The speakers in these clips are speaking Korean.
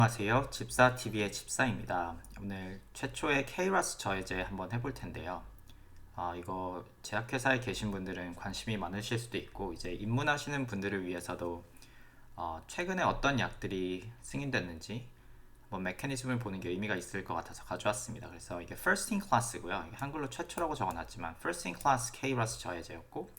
안녕하세요. 집사TV의 집사입니다. 오늘 최초의 KRAS 저해제 한번 해볼 텐데요. 이거 제약회사에 계신 분들은 관심이 많으실 수도 있고, 이제 입문하시는 분들을 위해서도 최근에 어떤 약들이 승인됐는지 한번 메커니즘을 보는 게 의미가 있을 것 같아서 가져왔습니다. 그래서 이게 First in Class고요. 이게 한글로 최초라고 적어놨지만 First in Class KRAS 저해제였고,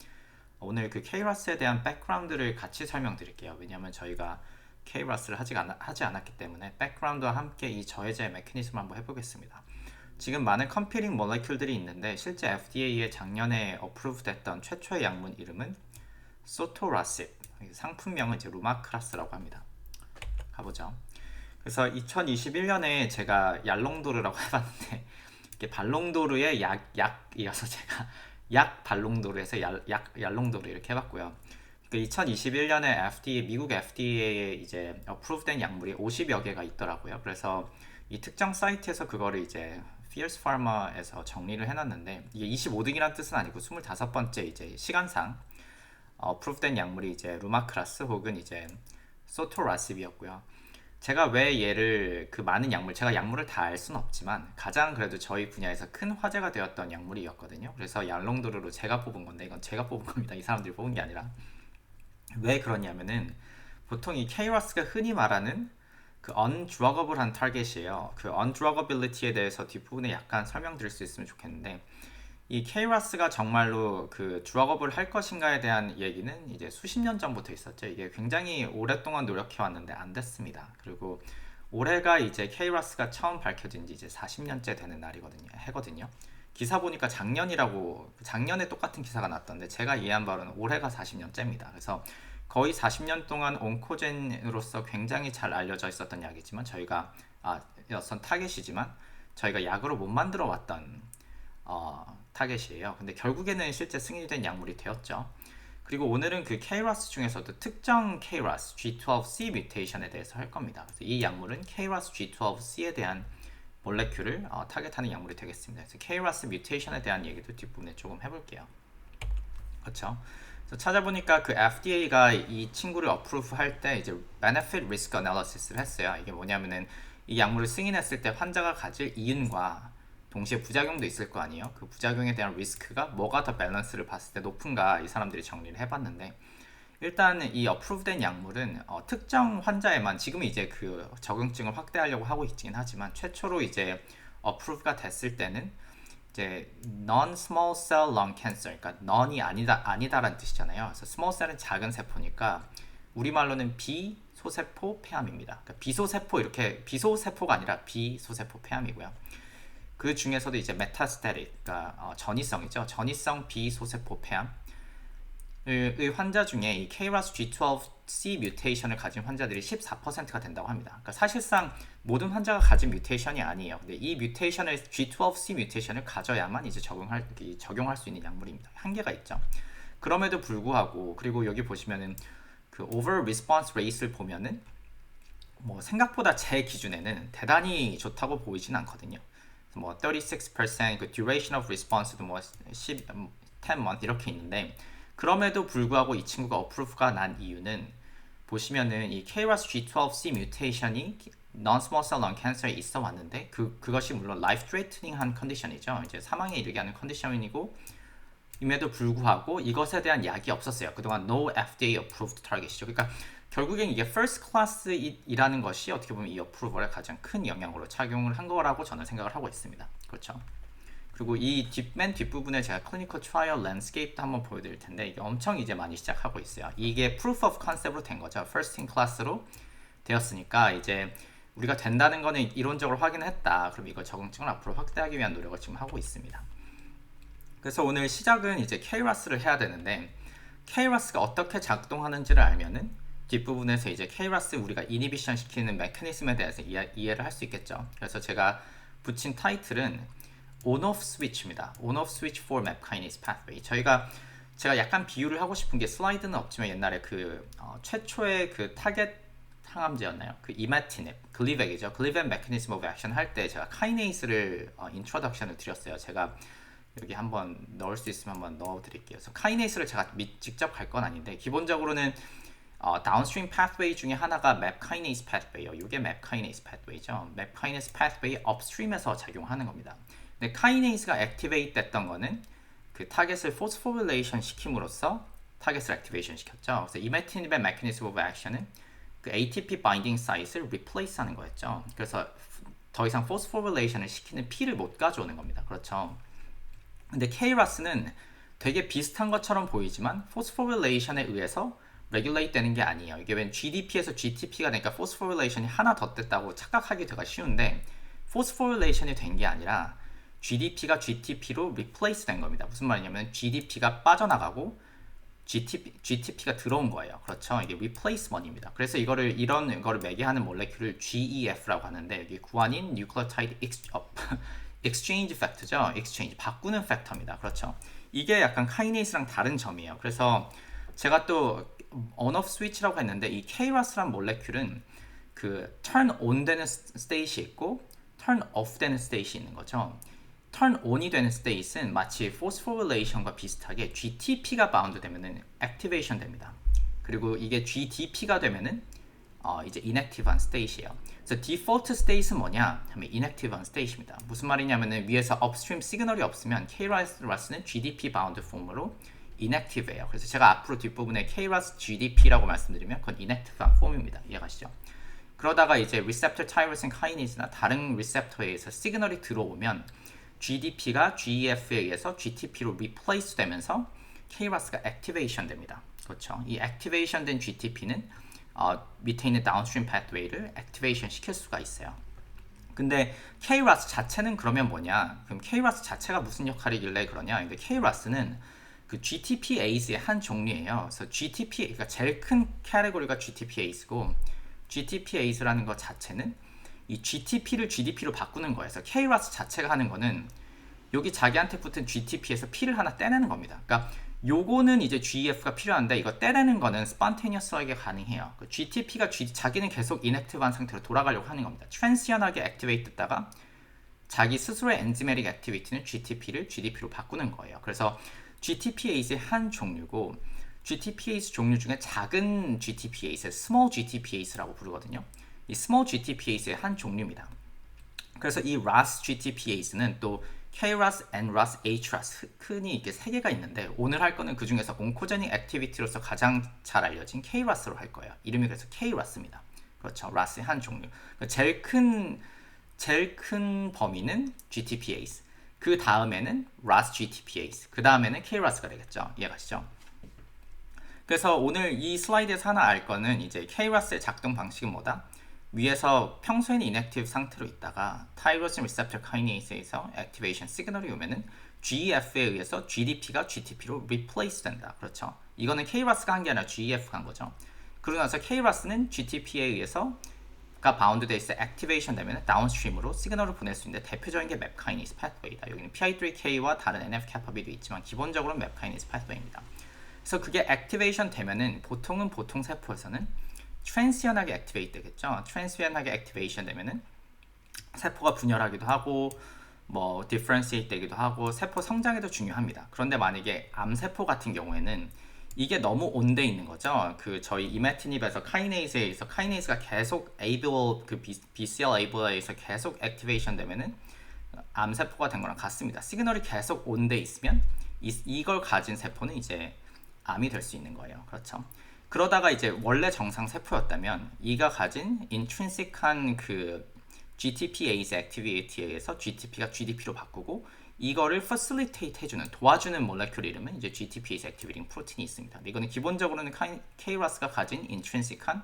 오늘 그 KRAS에 대한 백그라운드를 같이 설명드릴게요. 왜냐하면 저희가 KRAS를 하지 않았기 때문에 백그라운드와 함께 이 저해제 메커니즘을 한번 해보겠습니다. 지금 많은 컴피링 몰레큘들이 있는데 실제 FDA에 작년에 어프로브 됐던 최초의 약물 이름은 소토라십, 상품명은 이제 루마크라스라고 합니다. 가보죠. 그래서 2021년에 제가 얄롱도르라고 해봤는데 이게 발롱도르의 약이어서 제가 약 발롱도르에서 얄롱도르 이렇게 해봤고요. 2021년에 미국 FDA에 이제 어프로브된 약물이 50여 개가 있더라고요. 그래서 이 특정 사이트에서 그거를 이제 Fierce Pharma에서 정리를 해놨는데, 이게 25등이란 뜻은 아니고 25번째 이제 시간상 어프로브된 약물이 이제 루마크라스 혹은 이제 소토라십이었고요. 제가 왜 얘를 그 많은 약물, 제가 약물을 다 알 수는 없지만 가장 그래도 저희 분야에서 큰 화제가 되었던 약물이었거든요. 그래서 얄롱도르로 제가 뽑은 건데, 이건 제가 뽑은 겁니다. 이 사람들이 뽑은 게 아니라. 왜 그러냐면은 보통 이 KRAS가 흔히 말하는 그 undruggable한 타겟이에요. 그 undruggability에 대해서 뒷부분에 약간 설명드릴 수 있으면 좋겠는데, 이 KRAS가 정말로 그 druggable 할 것인가에 대한 얘기는 이제 수십 년 전부터 있었죠. 이게 굉장히 오랫동안 노력해 왔는데 안 됐습니다. 그리고 올해가 이제 KRAS가 처음 밝혀진 지 이제 40년째 되는 날이거든요. 해거든요. 기사 보니까 작년에 똑같은 기사가 났던데, 제가 이해한 바로는 올해가 40년째입니다. 그래서 거의 40년 동안 온코젠으로서 굉장히 잘 알려져 있었던 약이지만 저희가 여선 타겟이지만 저희가 약으로 못 만들어 왔던 타겟이에요. 근데 결국에는 실제 승인된 약물이 되었죠. 그리고 오늘은 그 KRAS 중에서도 특정 KRAS G12C 뮤테이션에 대해서 할 겁니다. 그래서 이 약물은 KRAS G12C에 대한 몰레큘을 타겟하는 약물이 되겠습니다. 그래서 KRAS 뮤테이션에 대한 얘기도 뒷부분에 조금 해볼게요. 그렇죠? 그래서 찾아보니까 그 FDA가 이 친구를 어프로브 할 때 이제 benefit risk analysis를 했어요. 이게 뭐냐면은 이 약물을 승인했을 때 환자가 가질 이윤과 동시에 부작용도 있을 거 아니에요. 그 부작용에 대한 리스크가 뭐가 더 밸런스를 봤을 때 높은가, 이 사람들이 정리를 해봤는데, 일단 이 어프로브된 약물은 특정 환자에만, 지금은 이제 그 적용증을 확대하려고 하고 있긴 하지만 최초로 이제 어프로브가 됐을 때는 이제 non-small cell lung cancer, 그러니까 non이 아니다라는 뜻이잖아요. 그래서 small cell은 작은 세포니까 우리말로는 비소세포 폐암입니다. 그러니까 비소세포, 이렇게 비소세포가 아니라 비소세포 폐암이고요. 그 중에서도 이제 메타스테릭, 그러니까 전이성이죠. 전이성 비소세포 폐암 의 환자 중에 이 KRAS G12C 뮤테이션을 가진 환자들이 14%가 된다고 합니다. 그러니까 사실상 모든 환자가 가진 뮤테이션이 아니에요. 근데 이 뮤테이션을 G12C 뮤테이션을 가져야만 이제 적용할 수 있는 약물입니다. 한계가 있죠. 그럼에도 불구하고, 그리고 여기 보시면은 그 over response rate를 보면은 뭐 생각보다 제 기준에는 대단히 좋다고 보이진 않거든요. 뭐 36%, 그 duration of response도 뭐 10 month 이렇게 있는데, 그럼에도 불구하고 이 친구가 어프로브가 난 이유는 보시면은 이 KRAS G12C 뮤테이션이 non-small cell lung cancer에 있어 왔는데, 그것이 물론 life threatening한 컨디션이죠. 이제 사망에 이르게 하는 컨디션이고, 임에도 불구하고 이것에 대한 약이 없었어요. 그동안 no FDA approved target이죠. 그러니까 결국엔 이게 first class이라는 것이 어떻게 보면 이 어프로벌에 가장 큰 영향으로 작용을 한 거라고 저는 생각을 하고 있습니다. 그렇죠? 그리고 이 맨 뒷부분에 제가 클리니컬 트라이얼 랜드스케이프도 한번 보여드릴 텐데, 이게 엄청 이제 많이 시작하고 있어요. 이게 proof of concept로 된 거죠. first in class로 되었으니까 이제 우리가 된다는 거는 이론적으로 확인을 했다. 그럼 이거 적응증을 앞으로 확대하기 위한 노력을 지금 하고 있습니다. 그래서 오늘 시작은 이제 KRAS를 해야 되는데, KRAS가 어떻게 작동하는지를 알면은 뒷부분에서 이제 KRAS 우리가 이니비션 시키는 메커니즘에 대해서 이해를 할 수 있겠죠. 그래서 제가 붙인 타이틀은 on-off switch입니다. on-off switch for MAP kinase pathway. 제가 약간 비유를 하고 싶은 게, 슬라이드는 없지만 옛날에 그 최초의 그 타겟 항암제였나요? 그 이마티넵, 글리벡이죠. 글리벡 메커니즘 오브 액션 할 때 제가 카이네이스를 인트로덕션을 드렸어요. 제가 여기 한번 넣을 수 있으면 한번 넣어 드릴게요. 그래서 카이네이스를 제가 직접 갈 건 아닌데, 기본적으로는 다운스트림 pathway 중에 하나가 map kinase pathway예요. 이게 map kinase pathway죠. map kinase pathway upstream에서 작용하는 겁니다. 근데 kinase가 activate 됐던 거는 그 타겟을 phosphorylation 시킴으로써 타겟을 액티베이션 시켰죠. 그래서 이메티닙의 mechanism of action은 그 ATP binding site을 replace 하는 거였죠. 그래서 더 이상 phosphorylation을 시키는 P를 못 가져오는 겁니다. 그렇죠. 근데 KRAS는 되게 비슷한 것처럼 보이지만 phosphorylation에 의해서 regulate 되는 게 아니에요. 이게 웬 GDP에서 GTP가 되니까 phosphorylation이 하나 더 됐다고 착각하기가 쉬운데 phosphorylation이 된 게 아니라 GDP가 GTP로 replace 된 겁니다. 무슨 말이냐면 GDP가 빠져나가고 GTP가 들어온 거예요. 그렇죠? 이게 replacement입니다. 그래서 이런 거를 매개하는 몰레큘을 GEF라고 하는데 여기 구한인 nucleotide exchange factor죠. exchange 바꾸는 팩터입니다. 그렇죠? 이게 약간 카이네이스랑 다른 점이에요. 그래서 제가 또 on-off switch라고 했는데 이 KRAS란 몰레큘은 그 turn on 되는 스테이시 있고 turn off 되는 스테이시 있는 거죠. turn on이 되는 state은 마치 phosphorylation과 비슷하게 GTP가 바운드 되면은 activation 됩니다. 그리고 이게 GDP가 되면은 이제 inactive한 state이에요. 그래서 default state은 뭐냐 하면 inactive한 state입니다. 무슨 말이냐면은 위에서 upstream 시그널이 없으면 KRAS는 GDP 바운드 폼으로 inactive예요. 그래서 제가 앞으로 뒷부분에 KRAS GDP라고 말씀드리면 그건 inactive한 폼입니다. 이해가시죠? 그러다가 이제 receptor tyrosine kinase나 다른 리셉터에 의해서 시그널이 들어오면 GDP가 GEF에 의해서 GTP로 replace 되면서 KRAS가 activation 됩니다. 그렇죠? 이 activation 된 GTP는 밑에 있는 downstream pathway를 activation 시킬 수가 있어요. 근데 KRAS 자체는 그러면 뭐냐? 그럼 KRAS 자체가 무슨 역할이길래 그러냐? 근데 KRAS는 그 GTPase의 한 종류예요. 그래서 GTP, 그러니까 제일 큰 카테고리가 GTPase고 GTPase라는 것 자체는 이 GTP를 GDP로 바꾸는 거예요. 그래서 KRAS 자체가 하는 거는 여기 자기한테 붙은 GTP에서 P를 하나 떼내는 겁니다. 그러니까 요거는 이제 GEF가 필요한데 이거 떼내는 거는 spontaneous하게 가능해요. 그 GTP가 자기는 계속 inactive한 상태로 돌아가려고 하는 겁니다. transient하게 activate 됐다가 자기 스스로의 enzymatic activity는 GTP를 GDP로 바꾸는 거예요. 그래서 GTPase의 한 종류고 GTPase 종류 중에 작은 GTPase, small GTPase라고 부르거든요. 이 small GTPase의 한 종류입니다. 그래서 이 RAS GTPase는 또 KRAS, NRAS, HRAS 흔히 이게 세 개가 있는데 오늘 할 거는 그 중에서 온코제닉 액티비티로서 가장 잘 알려진 KRAS로 할 거예요. 이름이 그래서 KRAS입니다. 그렇죠. RAS의 한 종류. 제일 큰 범위는 GTPase. 그 다음에는 RAS GTPase. 그 다음에는 KRAS가 되겠죠. 이해가시죠? 그래서 오늘 이 슬라이드에서 하나 알 거는 이제 KRAS의 작동 방식은 뭐다? 위에서 평소에는 inactive 상태로 있다가 타이로신 리셉터 카이네이스에서 액티베이션 시그널이 오면은 GEF에 의해서 GDP가 GTP로 replace 된다. 그렇죠? 이거는 KRAS가 한 게 아니라 GEF가 한 거죠. 그러고 나서 KRAS는 GTP에 의해서가 바운드 돼 있어 액티베이션 되면 다운스트림으로 시그널을 보낼 수 있는데 대표적인 게 map kinase pathway다. 여기는 PI3K와 다른 NF-kappa비도 있지만 기본적으로 map kinase pathway입니다. 그래서 그게 액티베이션 되면은 보통 세포에서는 트랜시언하게 액티베이트 되겠죠. 트랜시언하게 액티베이션 되면은 세포가 분열하기도 하고 뭐 디퍼런시에이트 되기도 하고 세포 성장에도 중요합니다. 그런데 만약에 암세포 같은 경우에는 이게 너무 온돼 있는 거죠. 그 저희 이메티닙에서 카이네이스에 의해서 카이네이스가 계속 BCL ABL에 의해서 계속 액티베이션 되면은 암세포가 된 거랑 같습니다. 시그널이 계속 온돼 있으면 이걸 가진 세포는 이제 암이 될 수 있는 거예요. 그렇죠. 그러다가 이제 원래 정상 세포였다면 이가 가진 intrinsic한 그 GTPase 액티비티에 의해서 GTP가 GDP로 바꾸고 이거를 facilitate 해주는 도와주는 몰레큘 이름은 이제 GTPase activating 프로틴이 있습니다. 이거는 기본적으로는 KRAS가 가진 intrinsic한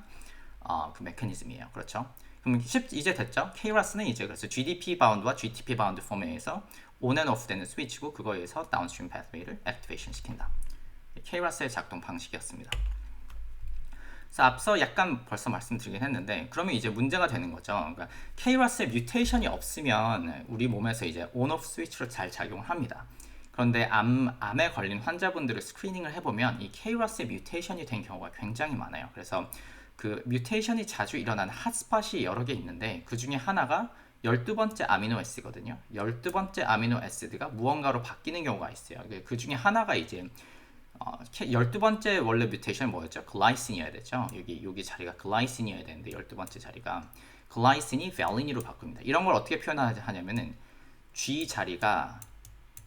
그 메커니즘이에요. 그렇죠? 그럼 이제 됐죠? KRAS는 이제 그래서 GDP 바운드와 GTP 바운드 폼에 의해서 on and off 되는 스위치고 그거에 의해서 downstream pathway를 액티베이션 시킨다. KRAS의 작동 방식이었습니다. 그래서 앞서 약간 벌써 말씀드리긴 했는데 그러면 이제 문제가 되는 거죠. 그러니까 KRAS에 뮤테이션이 없으면 우리 몸에서 이제 on-off 스위치로 잘 작용을 합니다. 그런데 암에 걸린 환자분들을 스크리닝을 해보면 이 KRAS에 뮤테이션이 된 경우가 굉장히 많아요. 그래서 그 뮤테이션이 자주 일어나는 핫스팟이 여러 개 있는데 그 중에 하나가 12번째 아미노 애시드거든요. 12번째 아미노 애시드가 무언가로 바뀌는 경우가 있어요. 그 중에 하나가 이제 12번째 원래 뮤테이션이 뭐였죠? 글라이신이어야 되죠. 여기 자리가 글라이신이어야 되는데 12번째 자리가 글라이신이 밸린으로 바꿉니다. 이런 걸 어떻게 표현하냐면은 G 자리가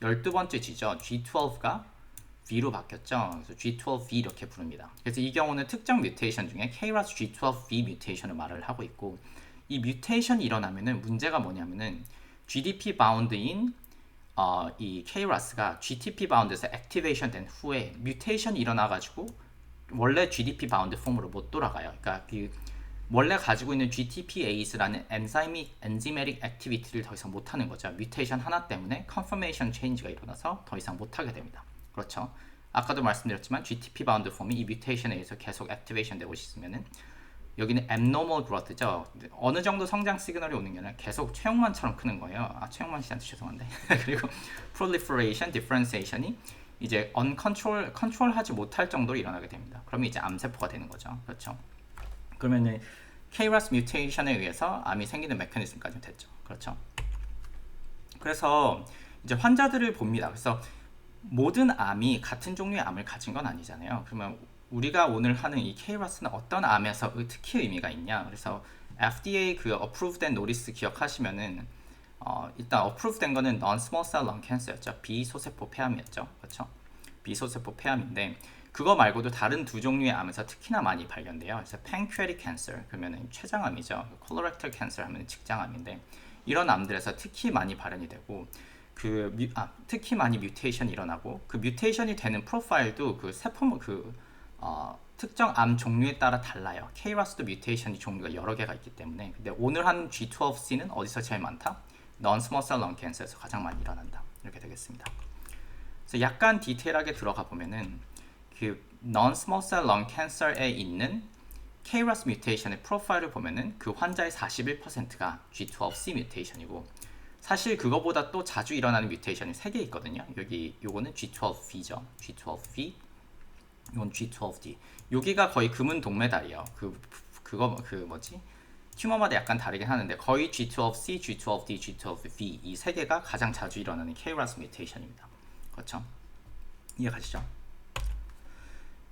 12번째 G죠. G12가 V로 바뀌었죠. 그래서 G12V 이렇게 부릅니다. 그래서 이 경우는 특정 뮤테이션 중에 KRAS G12V 뮤테이션을 말을 하고 있고, 이 뮤테이션이 일어나면은 문제가 뭐냐면은 GDP 바운드인 이 KRAS가 GTP 바운드에서 액티베이션 된 후에 뮤테이션이 일어나가지고 원래 GDP 바운드 폼으로 못 돌아가요. 그러니까 그 원래 가지고 있는 GTPase라는 엔지메릭 액티비티를 더 이상 못하는 거죠. 뮤테이션 하나 때문에 컨퍼메이션 체인지가 일어나서 더 이상 못하게 됩니다. 그렇죠. 아까도 말씀드렸지만 GTP 바운드 폼이 이 뮤테이션에 의해서 계속 액티베이션 되고 있으면은 여기는 abnormal growth죠. 어느 정도 성장 시그널이 오는 게 아니라 계속 최영만처럼 크는 거예요. 최영만 씨한테 죄송한데. 그리고 proliferation, differentiation이 이제 컨트롤하지 못할 정도로 일어나게 됩니다. 그러면 이제 암세포가 되는 거죠. 그렇죠. 그러면은 KRAS 뮤테이션에 의해서 암이 생기는 메커니즘까지 됐죠. 그렇죠. 그래서 이제 환자들을 봅니다. 그래서 모든 암이 같은 종류의 암을 가진 건 아니잖아요. 그러면 우리가 오늘 하는 이 KRAS는 어떤 암에서 특히 의미가 있냐? 그래서 FDA 그 어프로브된 노리스 기억하시면은 일단 어프로브된 거는 non-small cell lung cancer였죠. 비소세포 폐암이었죠. 그렇죠? 비소세포 폐암인데 그거 말고도 다른 두 종류의 암에서 특히나 많이 발견돼요. 그래서 pancreatic cancer 그러면은 췌장암이죠. colorectal cancer 하면 직장암인데 이런 암들에서 특히 많이 발현이 되고 특히 많이 뮤테이션이 일어나고 그 뮤테이션이 되는 프로파일도 그 세포 특정 암 종류에 따라 달라요. KRAS도 뮤테이션이 종류가 여러 개가 있기 때문에. 근데 오늘 한 G12C는 어디서 제일 많다? non-small cell lung cancer에서 가장 많이 일어난다. 이렇게 되겠습니다. 그래서 약간 디테일하게 들어가 보면은 그 non-small cell lung cancer에 있는 KRAS 뮤테이션의 프로파일을 보면은 그 환자의 41%가 G12C 뮤테이션이고 사실 그거보다 또 자주 일어나는 뮤테이션이 3개 있거든요. 요거는 G12V죠. G12V 이건 G12D. 여기가 거의 금은 동메달이에요. 튜머마다 약간 다르긴 하는데 거의 G12C, G12D, G12V 이 세 개가 가장 자주 일어나는 KRAS 뮤테이션입니다. 그렇죠? 이해가시죠?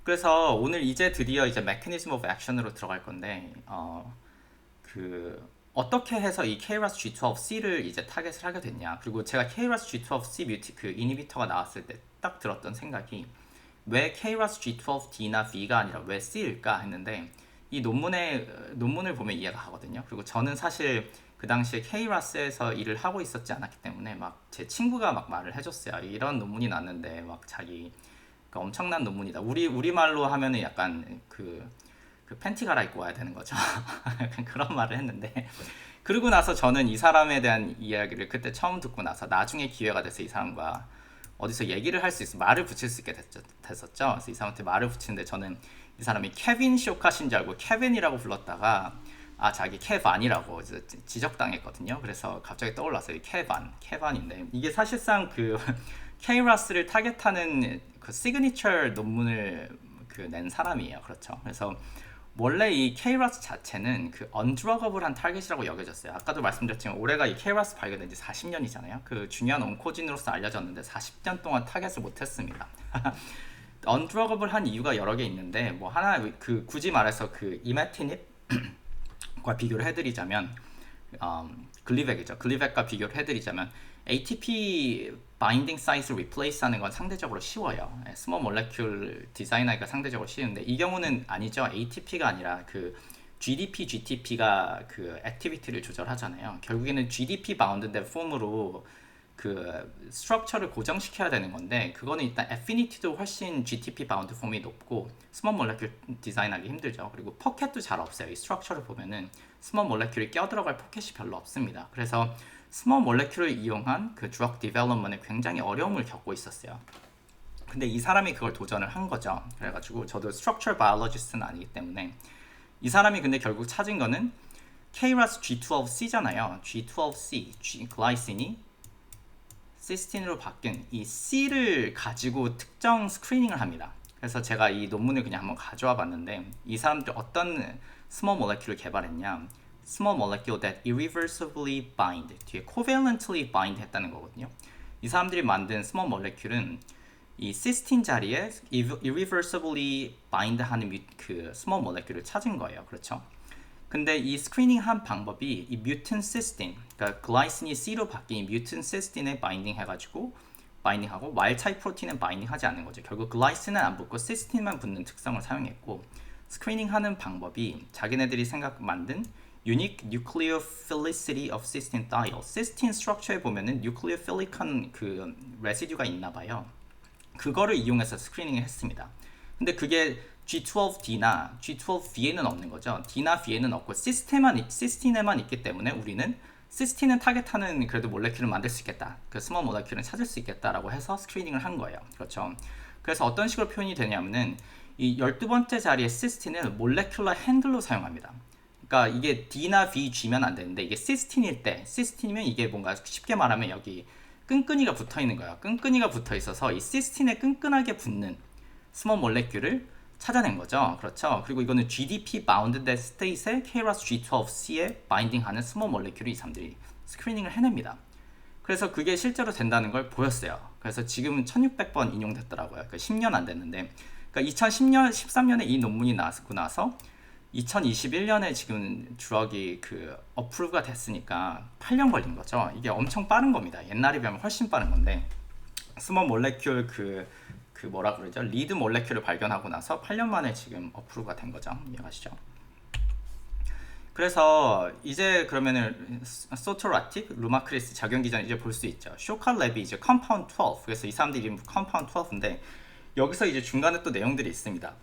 그래서 오늘 이제 드디어 이제 메커니즘 오브 액션으로 들어갈 건데 어떻게 해서 이 KRAS G12C를 이제 타겟을 하게 됐냐. 그리고 제가 KRAS G12C 그 이니비터가 나왔을 때 딱 들었던 생각이 왜 KRAS G12D나 V가 아니라 왜 C일까 했는데 이 논문을 보면 이해가 가거든요. 그리고 저는 사실 그 당시에 KRAS에서 일을 하고 있었지 않았기 때문에 막 제 친구가 막 말을 해줬어요. 이런 논문이 났는데 막 자기 엄청난 논문이다. 우리말로 하면은 약간 그 팬티 갈아입고 와야 되는 거죠. 약간 그런 말을 했는데 그러고 나서 저는 이 사람에 대한 이야기를 그때 처음 듣고 나서 나중에 기회가 돼서 이 사람과 어디서 얘기를 할 수 있어 말을 붙일 수 있게 됐었죠. 그래서 이 사람한테 말을 붙이는데 저는 이 사람이 케빈 쇼카신 줄 알고 케빈이라고 불렀다가 자기 케반이라고 지적당했거든요. 그래서 갑자기 떠올랐어요. 케반인데 이게 사실상 그 KRAS를 타겟하는 그 시그니처 논문을 낸 사람이에요. 그렇죠. 그래서 원래 이 KRAS 자체는 그 언드러거블한 타겟이라고 여겨졌어요. 아까도 말씀드렸지만 올해가 이 KRAS 발견된 지 40년이잖아요. 그 중요한 온코진으로서 알려졌는데 40년 동안 타겟을 못했습니다. 언드러거블한 이유가 여러 개 있는데 뭐 하나 굳이 말해서 그 이마티닙과 비교를 해드리자면 글리벡이죠. 글리벡과 비교를 해드리자면 ATP 바인딩 사이트를 리플레이스 하는 건 상대적으로 쉬워요. 스몰 몰레큘 디자인하기가 상대적으로 쉬운데 이 경우는 아니죠. ATP가 아니라 그 GDP, GTP가 그 액티비티를 조절하잖아요. 결국에는 GDP 바운드된 폼으로 그 스트럭처를 고정시켜야 되는 건데 그거는 일단 애피니티도 훨씬 GTP 바운드 폼이 높고 스몰 몰레큘 디자인하기 힘들죠. 그리고 포켓도 잘 없어요. 이 스트럭처를 보면은 스몰 몰레큘이 껴들어갈 포켓이 별로 없습니다. 그래서 스몰 몰레큘을 이용한 그 드럭 디벨롭먼트에 굉장히 어려움을 겪고 있었어요. 근데 이 사람이 그걸 도전을 한 거죠. 그래가지고 저도 스트럭처 바이올로지스트는 아니기 때문에 이 사람이 근데 결국 찾은 거는 KRAS G12C잖아요. G12C, 글라이신이 시스틴으로 바뀐 이 C를 가지고 특정 스크리닝을 합니다. 그래서 제가 이 논문을 그냥 한번 가져와 봤는데 이 사람들 어떤 스몰 몰레큘을 개발했냐. small molecule that irreversibly bind 뒤에 covalently bind 했다는 거거든요. 이 사람들이 만든 small molecule은 이 시스틴 자리에 irreversibly bind하는 그 스몰 모레큘을 찾은 거예요. 그렇죠? 근데 이 스크리닝 한 방법이 이 뮤튼 시스틴, 그러니까 글라이신이 C로 바뀐 뮤튼 시스틴에 바인딩 해가지고 바인딩하고 와일드 타입 프로틴은 바인딩 하지 않는 거죠. 결국 글라이신은 안 붙고 시스틴만 붙는 특성을 사용했고, 스크리닝 하는 방법이 자기네들이 만든 Unique Nucleophilicity of Cysteine Thiol. 시스틴 스트럭처에 보면은 뉴클리오필릭한 그 레시듀가 있나 봐요. 그거를 이용해서 스크리닝을 했습니다. 근데 그게 G12D나 G12V에는 없는 거죠. D나 V에는 없고 시스틴에만 있기 때문에 우리는 시스틴을 타겟하는 그래도 몰레큘을 만들 수 있겠다. 그 스몰 모레큘을 찾을 수 있겠다라고 해서 스크리닝을 한 거예요. 그렇죠. 그래서 어떤 식으로 표현이 되냐면은 이 12번째 자리의 시스틴을 몰레큘러 핸들로 사용합니다. 그러니까 이게 D나 V, G면 안 되는데 이게 시스틴일 때, 시스틴이면 이게 뭔가 쉽게 말하면 여기 끈끈이가 붙어 있는 거예요. 끈끈이가 붙어 있어서 이 시스틴에 끈끈하게 붙는 스몰 몰레큘을 찾아낸 거죠. 그렇죠. 그리고 이거는 GDP bounded state의 KRAS G12C에 바인딩하는 스몰 몰레큘을 이 사람들이 스크리닝을 해냅니다. 그래서 그게 실제로 된다는 걸 보였어요. 그래서 지금은 1600번 인용됐더라고요. 그러니까 10년 안 됐는데, 그러니까 2010년, 13년에 이 논문이 나왔고 나서 2021년에 지금 주럭이 그 어프루브가 됐으니까 8년 걸린 거죠. 이게 엄청 빠른 겁니다. 옛날에 비하면 훨씬 빠른 건데, 스몰 몰레큘 그 뭐라 그러죠? 리드 몰레큘을 발견하고 나서 8년 만에 지금 어프루브가 된 거죠. 이해가시죠? 그래서 이제 그러면은 소토라틱, 루마크리스 작용 기전 이제 볼 수 있죠. 쇼칼 랩이 이제 컴파운드 12. 그래서 이 사람들 이름 컴파운드 12인데 여기서 이제 중간에 또 내용들이 있습니다.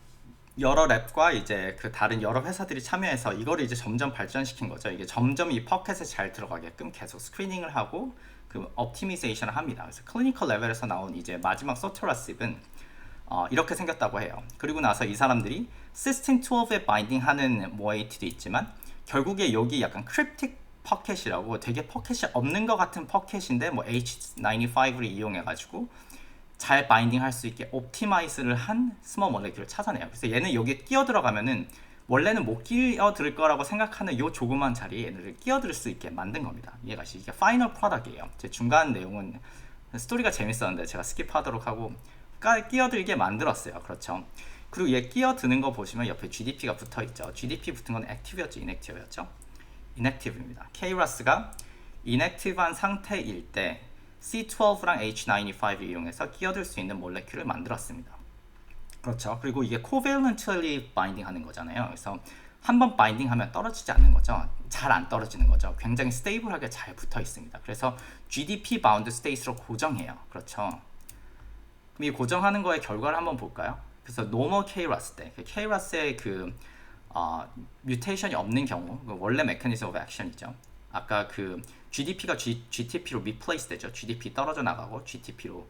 여러 랩과 이제 그 다른 여러 회사들이 참여해서 이거를 이제 점점 발전시킨 거죠. 이게 점점 이 퍼켓에 잘 들어가게끔 계속 스크리닝을 하고 그 옵티미제이션을 합니다. 그래서 클리니컬 레벨에서 나온 이제 마지막 소토라십은 이렇게 생겼다고 해요. 그리고 나서 이 사람들이 시스틴 12에 바인딩하는 모에이티도 있지만 결국에 여기 약간 크립틱 퍼켓이라고 되게 퍼켓이 없는 것 같은 퍼켓인데 뭐 H95를 이용해가지고 잘 바인딩 할 수 있게 옵티마이즈를 한 스몰 몰레큘을 찾아내요. 그래서 얘는 여기에 끼어 들어가면은 원래는 못 끼어들 거라고 생각하는 요 조그만 자리에 얘네를 끼어들 수 있게 만든 겁니다. 이해가시죠? 이게 파이널 프로덕트예요. 제 중간 내용은 스토리가 재밌었는데 제가 스킵하도록 하고 끼어들게 만들었어요. 그렇죠? 그리고 얘 끼어드는 거 보시면 옆에 GDP가 붙어있죠. GDP 붙은 건 액티브였죠? 이넥티브였죠? 이넥티브입니다. KRAS가 이넥티브한 상태일 때 C12랑 H95를 이용해서 끼어들 수 있는 몰레큘을 만들었습니다. 그렇죠. 그리고 이게 covalently 바인딩 하는 거잖아요. 그래서 한번 바인딩 하면 떨어지지 않는 거죠. 잘 안 떨어지는 거죠. 굉장히 스테이블하게 잘 붙어 있습니다. 그래서 GDP bound state로 고정해요. 그렇죠. 그럼 이 고정하는 거의 결과를 한번 볼까요? 그래서 normal KRAS 때, KRAS의 뮤테이션이 없는 경우, 원래 mechanism of action이죠. 아까 그 GDP가 GTP로 replace 되죠. GDP 떨어져 나가고 GTP로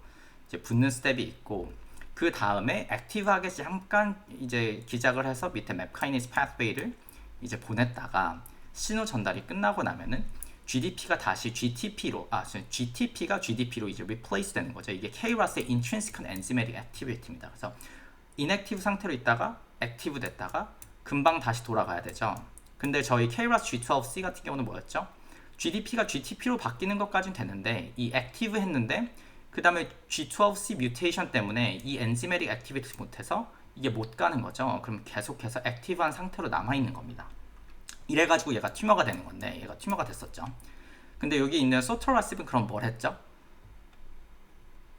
이제 붙는 스텝이 있고, 그 다음에 액티브하게 잠깐 이제 기작을 해서 밑에 맵카이니스 파스웨이를 이제 보냈다가 신호 전달이 끝나고 나면은 GDP가 다시 GTP가 GDP로 이제 replace 되는 거죠. 이게 KRAS의 intrinsic enzymatic activity입니다. 그래서 inactive 상태로 있다가 active 됐다가 금방 다시 돌아가야 되죠. 근데 저희 KRAS G12C 같은 경우는 뭐였죠? GDP가 GTP로 바뀌는 것까지는 됐는데 이 active 했는데 그 다음에 G12C 뮤테이션 때문에 이 엔지메릭 액티비티 못해서 이게 못 가는 거죠. 그럼 계속해서 액티브한 상태로 남아있는 겁니다. 이래가지고 얘가 튜머가 되는 건데 얘가 튜머가 됐었죠. 근데 여기 있는 소토라십은 그럼 뭘 했죠?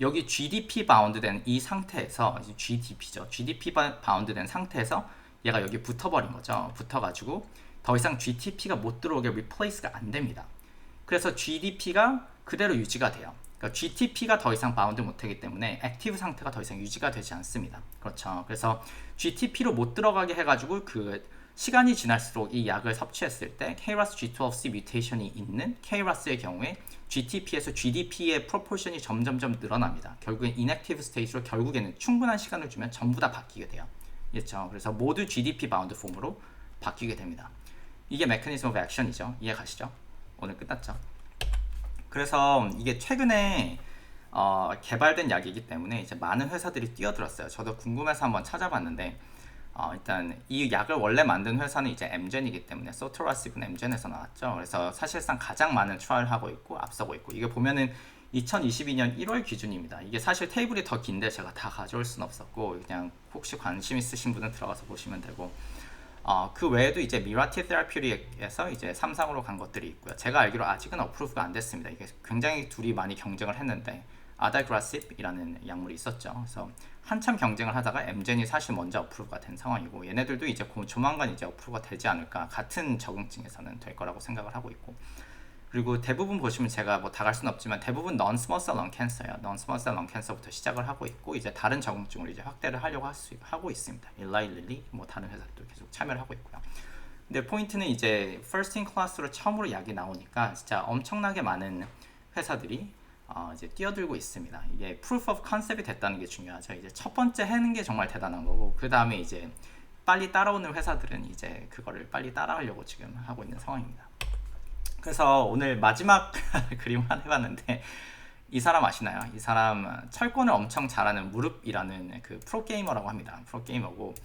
여기 GDP 바운드 된 이 상태에서 GDP죠. GDP 바운드 된 상태에서 얘가 여기 붙어버린 거죠. 붙어가지고 더 이상 GTP가 못 들어오게 리플레이스가 안 됩니다. 그래서 GDP가 그대로 유지가 돼요. 그러니까 GTP가 더 이상 바운드 못하기 때문에 액티브 상태가 더 이상 유지가 되지 않습니다. 그렇죠. 그래서 GTP로 못 들어가게 해가지고 그 시간이 지날수록 이 약을 섭취했을 때 KRAS G12C 뮤테이션이 있는 KRAS의 경우에 GTP에서 GDP의 프로포션이 점점점 늘어납니다. 결국엔 inactive state로 결국에는 충분한 시간을 주면 전부 다 바뀌게 돼요. 그렇죠. 그래서 모두 GDP 바운드 폼으로 바뀌게 됩니다. 이게 메커니즘 오브 액션이죠. 이해 가시죠? 오늘 끝났죠. 그래서 이게 최근에 개발된 약이기 때문에 이제 많은 회사들이 뛰어들었어요. 저도 궁금해서 한번 찾아봤는데 일단 이 약을 원래 만든 회사는 이제 엠젠이기 때문에 소토라십은 엠젠에서 나왔죠. 그래서 사실상 가장 많은 트라이를 하고 있고 앞서고 있고, 이게 보면은 2022년 1월 기준입니다. 이게 사실 테이블이 더 긴데 제가 다 가져올 수는 없었고 그냥 혹시 관심 있으신 분은 들어가서 보시면 되고 그 외에도 이제 미라티 테라퓨틱에서 이제 3상으로 간 것들이 있고요. 제가 알기로 아직은 어프로브가 안 됐습니다. 이게 굉장히 둘이 많이 경쟁을 했는데 아달그라십이라는 약물이 있었죠. 그래서 한참 경쟁을 하다가 엠젠이 사실 먼저 어프로브가 된 상황이고 얘네들도 이제 조만간 이제 어프로브가 되지 않을까, 같은 적응증에서는 될 거라고 생각을 하고 있고, 그리고 대부분 보시면 제가 뭐 다 갈 수는 없지만 대부분 non-small cell lung cancer예요. non-small cell lung cancer부터 시작을 하고 있고 이제 다른 적응증을 이제 확대를 하려고 하고 있습니다. 일라이 릴리 뭐 다른 회사들도 계속 참여를 하고 있고요. 근데 포인트는 이제 first in class로 처음으로 약이 나오니까 진짜 엄청나게 많은 회사들이 이제 뛰어들고 있습니다. 이게 proof of concept이 됐다는 게 중요하죠. 이제 첫 번째 해는 게 정말 대단한 거고 그 다음에 이제 빨리 따라오는 회사들은 이제 그거를 빨리 따라하려고 지금 하고 있는 상황입니다. 그래서 오늘 마지막 그림 하나 해봤는데 이 사람 아시나요? 이 사람 철권을 엄청 잘하는 무릎이라는 그 프로게이머라고 합니다. 프로게이머고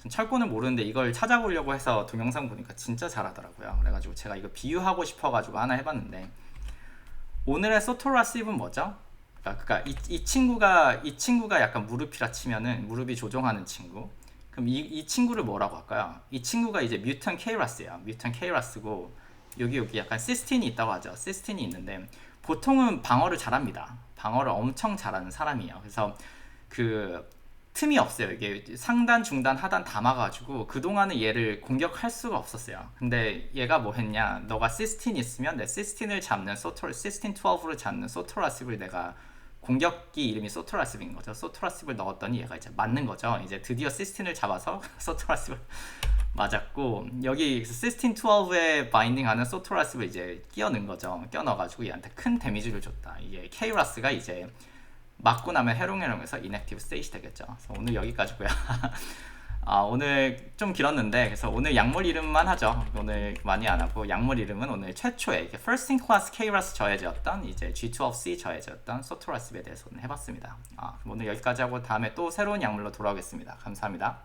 철권을 모르는데 이걸 찾아보려고 해서 동영상 보니까 진짜 잘하더라고요. 그래가지고 제가 이거 비유하고 싶어가지고 하나 해봤는데 오늘의 소토라십은 뭐죠? 그러니까 이 친구가 약간 무릎이라 치면은 무릎이 조종하는 친구. 그럼 이 친구를 뭐라고 할까요? 이 친구가 이제 뮤턴 케이라스예요. 뮤턴 케이라스고 여기 약간 시스틴이 있다고 하죠. 시스틴이 있는데 보통은 방어를 잘합니다. 방어를 엄청 잘하는 사람이에요. 그래서 그 틈이 없어요. 이게 상단, 중단, 하단 다 막아가지고 그동안은 얘를 공격할 수가 없었어요. 근데 얘가 뭐 했냐? 너가 시스틴 있으면 내 시스틴을 잡는 시스틴 12를 잡는 소토라십을 내가 공격기 이름이 소토라십인 거죠. 소토라십을 넣었더니 얘가 이제 맞는 거죠. 이제 드디어 시스틴을 잡아서 소토라십을 맞았고 여기 시스틴 12에 바인딩하는 소토라십을 이제 끼워 넣은 거죠. 끼워 넣어가지고 얘한테 큰 데미지를 줬다. 이게 케이라스가 이제 맞고 나면 해롱해롱해서 인액티브 스테이지 되겠죠. 그래서 오늘 여기까지고요. 오늘 좀 길었는데 그래서 오늘 약물 이름만 하죠. 오늘 많이 안 하고 약물 이름은 오늘 최초의 first in class KRAS 저해제였던 이제 G12C 저해제였던 소토라십에 대해서 오늘 해봤습니다. 그럼 오늘 여기까지 하고 다음에 또 새로운 약물로 돌아오겠습니다. 감사합니다.